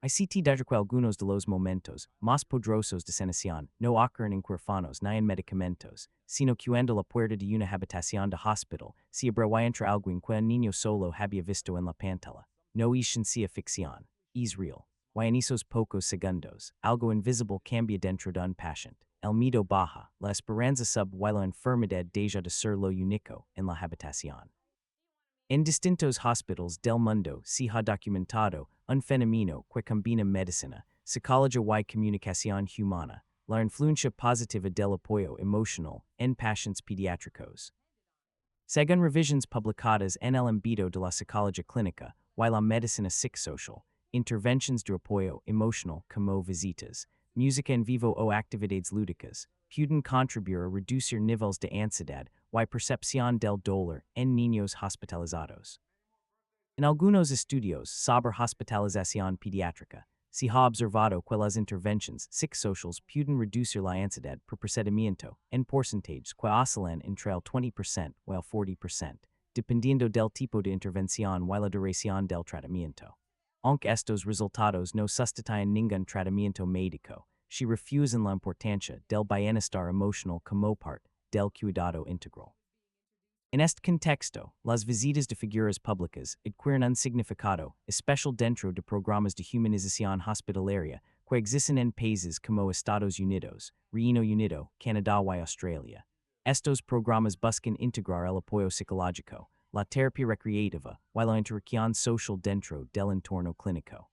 ICT dijo algunos de los momentos más poderosos de sanación no ocurren en huérfanos ni en medicamentos, sino cuando la puerta de una habitación de hospital se abre y entra alguien que un niño solo había visto en la pantalla. No es ciencia ficción, es real. Y en esos pocos segundos, algo invisible cambia dentro de un paciente. El miedo baja, la esperanza sub y la enfermedad deja de ser lo único en la habitación. En distintos hospitals del mundo se ha documentado un fenómeno que combina medicina, psicología y comunicación humana, la influencia positiva del apoyo emocional en pacientes pediátricos. Según revisions publicadas en el ámbito de la psicología clínica y la medicina psicosocial, interventions de apoyo emocional como visitas, música en vivo o actividades lúdicas, pueden contribuir a reducir niveles de ansiedad y percepción del dolor en niños hospitalizados. En algunos estudios sobre hospitalización pediátrica, se ha observado que las interventions psicosociales pueden reducir la ansiedad por procedimiento en porcentajes que oscilan entre el 20% y el 40%, dependiendo del tipo de intervención y la duración del tratamiento. Aunque estos resultados no sustituyen ningún tratamiento médico, se refusan la importancia del bienestar emocional como parte del cuidado integral. En este contexto, las visitas de figuras públicas adquieren un significado especial dentro de programas de humanización hospitalaria que existen en países como Estados Unidos, Reino Unido, Canadá y Australia. Estos programas buscan integrar el apoyo psicológico, la terapia recreativa y la interacción social dentro del entorno clínico.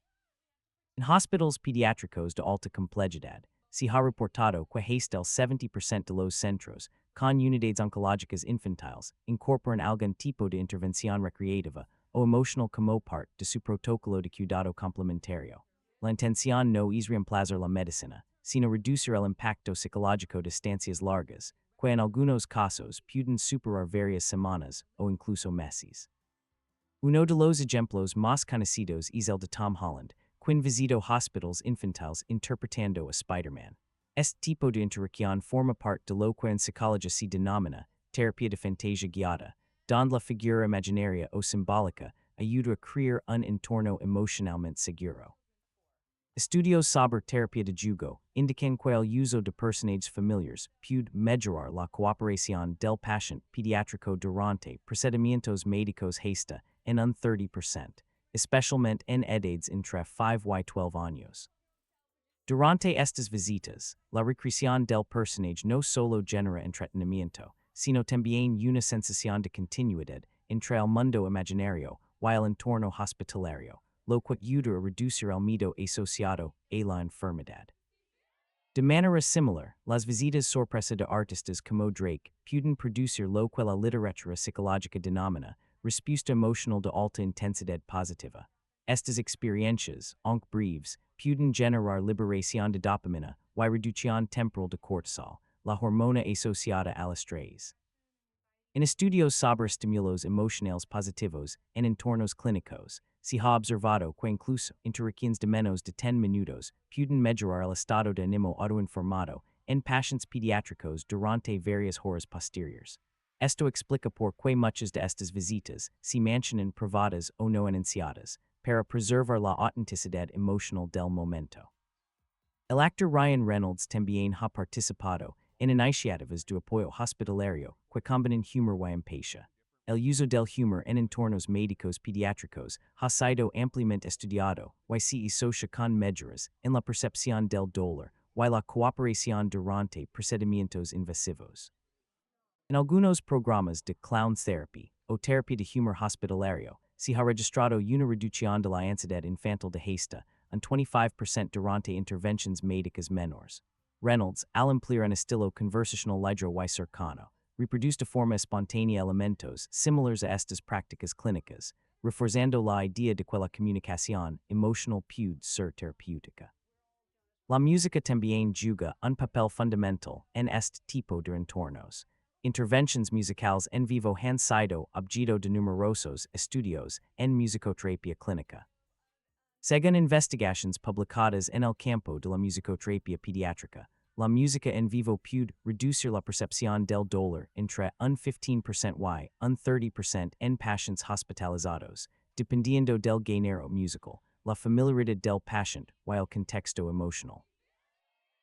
En hospitals pediátricos de alta complejidad, se ha reportado que hasta el 70% de los centros con unidades oncológicas infantiles incorporan algún tipo de intervención recreativa o emocional como parte de su protocolo de cuidado complementario. La intención no es reemplazar la medicina, sino reducir el impacto psicológico de estancias largas, que en algunos casos pueden superar varias semanas o incluso meses. Uno de los ejemplos más conocidos es el de Tom Holland, quien visitó hospitals infantiles interpretando a Spider-Man. Este tipo de interacción forma parte de lo que en psicología se denomina terapia de fantasía guiada, donde la figura imaginaria o simbólica ayuda a crear un entorno emocionalmente seguro. Estudios sobre terapia de juego indican que el uso de personajes familiares puede mejorar la cooperación del paciente pediátrico durante procedimientos médicos hasta en un 30%, especialmente en edades entre 5 y 12 años. Durante estas visitas, la recreación del personaje no solo genera entretenimiento, sino también una sensación de continuidad entre el mundo imaginario y el entorno hospitalario, lo que ayuda a reducir el miedo asociado a la enfermedad. De manera similar, las visitas sorpresa de artistas como Drake pueden producir lo que la literatura psicológica denomina respuesta emocional de alta intensidad positiva. Estas experiencias, aunque breves, pueden generar liberación de dopamina y reducción temporal de cortisol, la hormona asociada al estrés. En estudios sobre estímulos emocionales positivos en entornos clínicos, se ha observado que incluso interacciones de menos de 10 minutos pueden mejorar el estado de ánimo autoinformado en pacientes pediátricos durante varias horas posteriores. Esto explica por qué muchas de estas visitas se mantienen privadas o no anunciadas, para preservar la autenticidad emocional del momento. El actor Ryan Reynolds también ha participado en iniciativas de apoyo hospitalario que combinan humor y empatía. El uso del humor en entornos médicos pediátricos ha sido ampliamente estudiado y se asocia con mejoras en la percepción del dolor y la cooperación durante procedimientos invasivos. En algunos programas de clown therapy o terapia de humor hospitalario, se ha registrado una reducción de la ansiedad infantil de hasta un 25% durante intervenciones médicas menores. Reynolds, al emplear un estilo conversacional ligero y cercano, reproduce de forma espontánea elementos similares a estas prácticas clínicas, reforzando la idea de que la comunicación emocional puede ser terapéutica. La música también juega un papel fundamental en este tipo de entornos. Interventions musicales en vivo han sido objeto de numerosos estudios en musicoterapia clínica. Según investigaciones publicadas en el campo de la musicoterapia pediátrica, la música en vivo puede reducir la percepción del dolor entre un 15% y un 30% en pacientes hospitalizados, dependiendo del género musical, la familiaridad del paciente, while contexto emotional.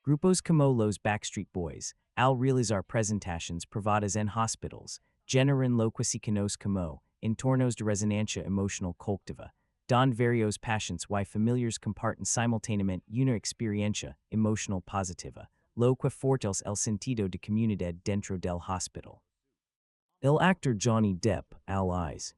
Grupos como los Backstreet Boys, al realizar presentaciones privadas en hospitals, generan lo que se conoce como entornos de resonancia emocional colectiva, don varios pacientes y familiares comparten simultáneamente una experiencia emocional positiva, lo que fortalece el sentido de comunidad dentro del hospital. El actor Johnny Depp, allies,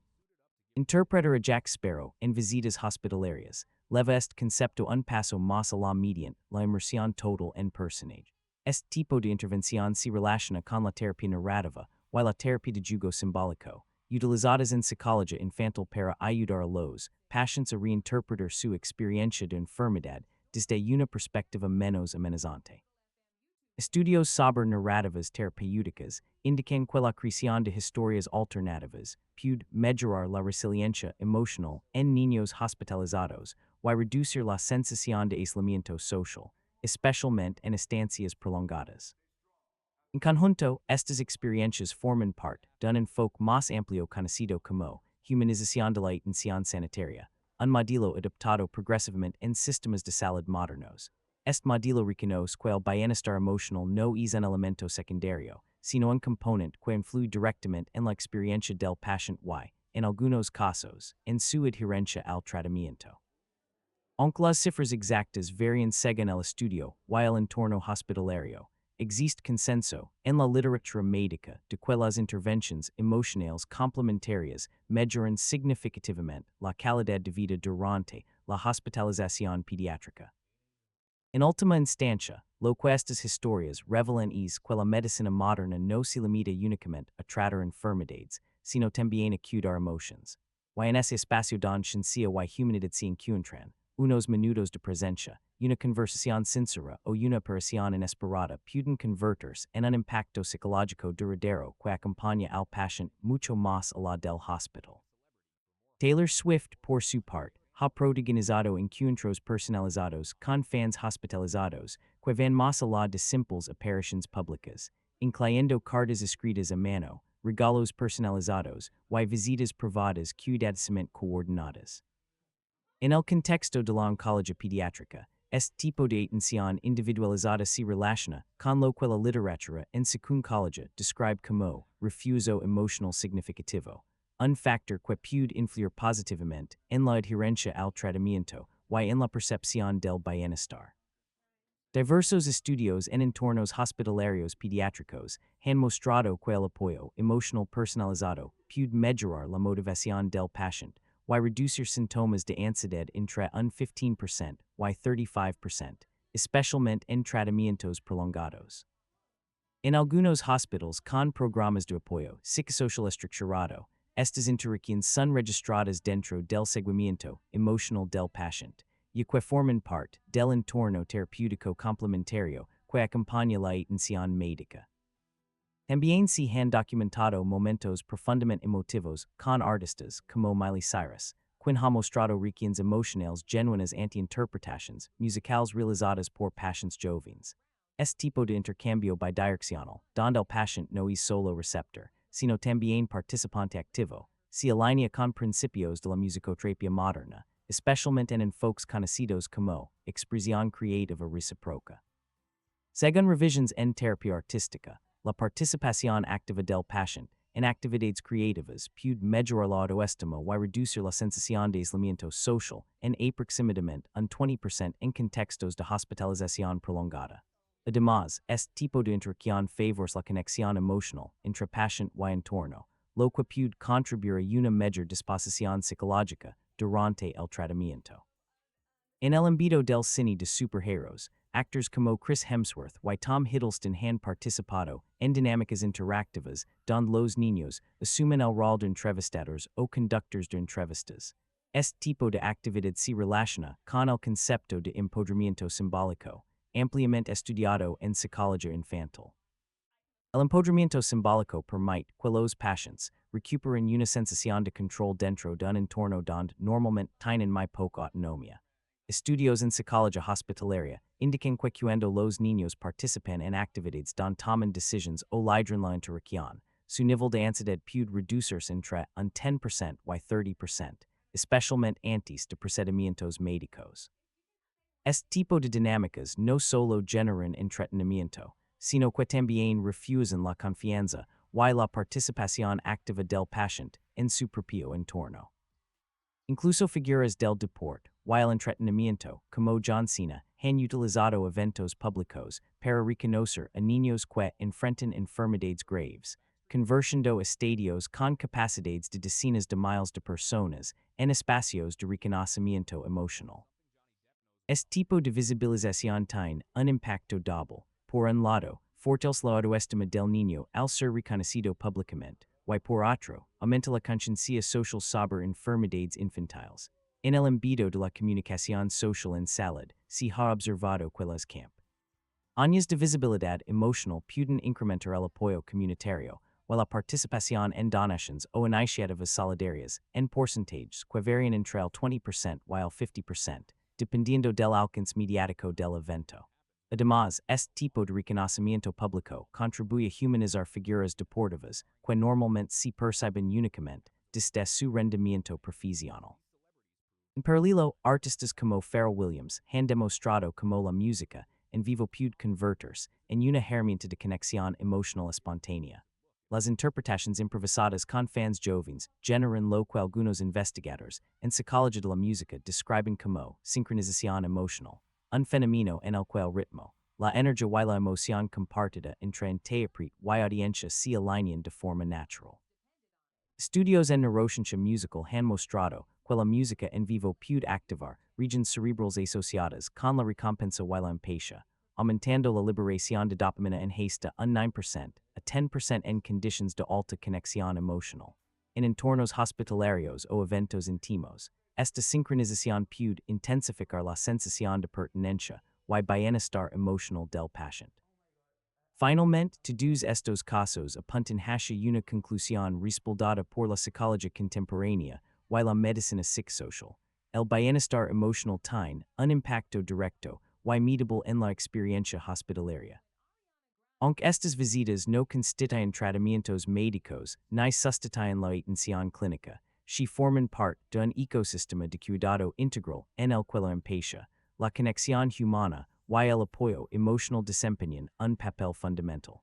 interpretar a Jack Sparrow en visitas hospitalarias, leva este concepto un paso más allá mediante la inmersión total en personaje. Este tipo de intervención se relaciona con la terapia narrativa, y la terapia de juego simbólico, utilizadas en psicología infantil para ayudar a los pacientes a reinterpretar su experiencia de enfermedad desde una perspectiva menos amenazante. Estudios sobre narrativas terapéuticas indican que la creación de historias alternativas puede mejorar la resiliencia emocional en niños hospitalizados y reducir la sensación de aislamiento social, especialmente en estancias prolongadas. En conjunto, estas experiencias forman parte de un enfoque más amplio conocido como humanización de la atención sanitaria, un modelo adaptado progresivamente en sistemas de salud modernos. Este modelo reconoce que el bienestar emocional no es un elemento secundario, sino un componente que influye directamente en la experiencia del paciente y, en algunos casos, en su adherencia al tratamiento. Aunque las cifras exactas varían según el estudio y el entorno hospitalario, existe consenso en la literatura médica de que las intervenciones emocionales complementarias mejoran significativamente la calidad de vida durante la hospitalización pediátrica. En última instancia, lo que estas historias revelan es que la medicina moderna no se limita únicamente a tratar enfermedades, sino también a cuidar emociones. Y en ese espacio donde ciencia y humanidad se encuentran, unos minutos de presencia, una conversación sincera o una aparición inesperada pueden convertirse en un impacto psicológico duradero que acompaña al paciente mucho más allá del hospital. Taylor Swift, por su parte, ha protagonizado encuentros personalizados con fans hospitalizados que van más allá de simples apariciones públicas, incluyendo cartas escritas a mano, regalos personalizados y visitas privadas cuidadosamente coordinadas. En el contexto de la oncología pediátrica, este tipo de atención individualizada se relaciona con lo que la literatura en psicología describe como refuso emocional significativo, un factor que puede influir positivamente en la adherencia al tratamiento y en la percepción del bienestar. Diversos estudios en entornos hospitalarios pediátricos han mostrado que el apoyo emocional personalizado puede mejorar la motivación del paciente y reducir síntomas de ansiedad entre un 15% y 35%, especialmente en tratamientos prolongados. En algunos hospitales con programas de apoyo psicosocial estructurado, estas interacciones son registradas dentro del seguimiento emocional del paciente, y que forman parte del entorno terapéutico complementario que acompaña la atención médica. También se han documentado momentos profundamente emotivos con artistas como Miley Cyrus, quien ha mostrado reacciones emocionales genuinas ante interpretaciones musicales realizadas por pacientes jóvenes. Este tipo de intercambio bidireccional, donde el paciente no es solo receptor, sino también participante activo, se alinea con principios de la musicoterapia moderna, especialmente en enfoques conocidos como expresión creativa recíproca. Según revisiones en terapia artística, la participación activa del paciente en actividades creativas puede mejorar la autoestima y reducir la sensación de aislamiento social en aproximadamente un 20% en contextos de hospitalización prolongada. Además, este tipo de interacción favorece la conexión emocional entre paciente y entorno, lo que puede contribuir a una mejor disposición psicológica durante el tratamiento. En el ámbito del cine de superhéroes, actores como Chris Hemsworth y Tom Hiddleston han participado en dinámicas interactivas donde los niños asumen el rol de entrevistadores o conductores de entrevistas. Este tipo de actividad se relaciona con el concepto de empoderamiento simbólico, ampliamente estudiado en psicología infantil. El empoderamiento simbólico permite que los pacientes recuperen una sensación de control dentro de un entorno donde normalmente tienen muy poca autonomía. Estudios en psicología hospitalaria indican que cuando los niños participan en actividades donde toman decisiones o lideran la interacción, su nivel de ansiedad puede reducirse entre un 10% y 30%, especialmente antes de procedimientos médicos. Este tipo de dinámicas no solo generan entretenimiento, sino que también refuerzan la confianza y la participación activa del paciente en su propio entorno. Incluso figuras del deporte, y el entretenimiento, como John Cena, han utilizado eventos públicos para reconocer a niños que enfrentan enfermedades graves, convirtiendo estadios con capacidades de decenas de miles de personas en espacios de reconocimiento emocional. Este tipo de visibilización tiene un impacto doble. Por un lado, fortalece la autoestima del niño al ser reconocido públicamente, y por otro, aumenta la conciencia social sobre enfermedades infantiles. En el ámbito de la comunicación social en salud, se ha observado que las campañas de visibilidad emocional pueden incrementar el apoyo comunitario, o la participación en donaciones o iniciativas solidarias en porcentajes que varían entre el 20% y el 50%. Dependiendo del alcance mediático del evento. Además, este tipo de reconocimiento público contribuye a humanizar figuras deportivas que normalmente se perciben únicamente desde su rendimiento profesional. En paralelo, artistas como Pharrell Williams han demostrado cómo la música en vivo puede convertirse en una herramienta de conexión emocional espontánea. Las interpretaciones improvisadas con fans jóvenes generan lo que algunos investigadores en psicología de la música describen como sincronización emocional, un fenómeno en el que el ritmo, la energía y la emoción compartida entre intérprete y audiencia se alinean de forma natural. Estudios en neurociencia musical han mostrado que la música en vivo puede activar regiones cerebrales asociadas con la recompensa y la empatia, aumentando la liberación de dopamina en hasta un 9% a 10% en condiciones de alta conexión emocional. En entornos hospitalarios o eventos íntimos, esta sincronización puede intensificar la sensación de pertenencia y bienestar emocional del paciente. Finalmente, todos estos casos apuntan hacia una conclusión respaldada por la psicología contemporánea y la medicina psicosocial. El bienestar emocional tiene un impacto directo y medible en la experiencia hospitalaria. Aunque estas visitas no constituyen tratamientos médicos ni sustituyen la atención clínica, se forman parte de un ecosistema de cuidado integral en el que la empatia, la conexión humana y el apoyo emocional desempeñan un papel fundamental.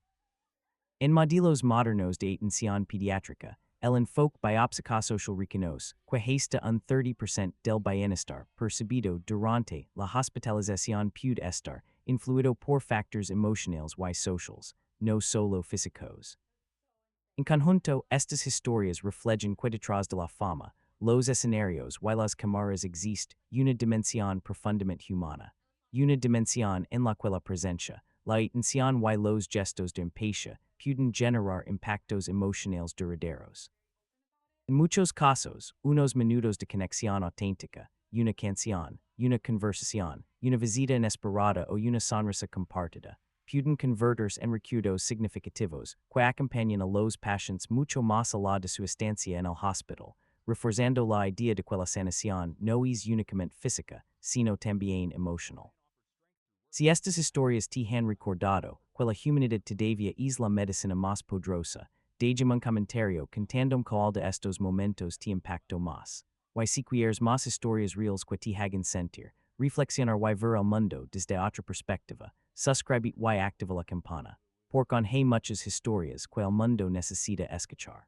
En modelos modernos de atención pediátrica, el enfoque biopsicosocial reconoce que hasta un 30% del bienestar percibido durante la hospitalización puede estar influido por factores emocionales y sociales, no solo físicos. En conjunto, estas historias reflejan que detrás de la fama, los escenarios y las cámaras existe una dimensión profundamente humana, una dimensión en la que la presencia, la atención y los gestos de empatia pueden generar impactos emocionales duraderos. En muchos casos, unos minutos de conexión auténtica, una canción, una conversación, una visita inesperada o una sonrisa compartida, pueden convertirse en recuerdos significativos que acompañan a los pacientes mucho más allá de su estancia en el hospital, reforzando la idea de que la sanación no es únicamente física, sino también emocional. Si estas historias te han recordado que la humanidad todavía es la medicina más poderosa, déjame un comentario contando cuál de estos momentos te impactó más. Y si quieres más historias reales que te hagan sentir, reflexionar y ver el mundo desde otra perspectiva, suscribe y activa la campana, porque hay muchas historias que el mundo necesita escuchar.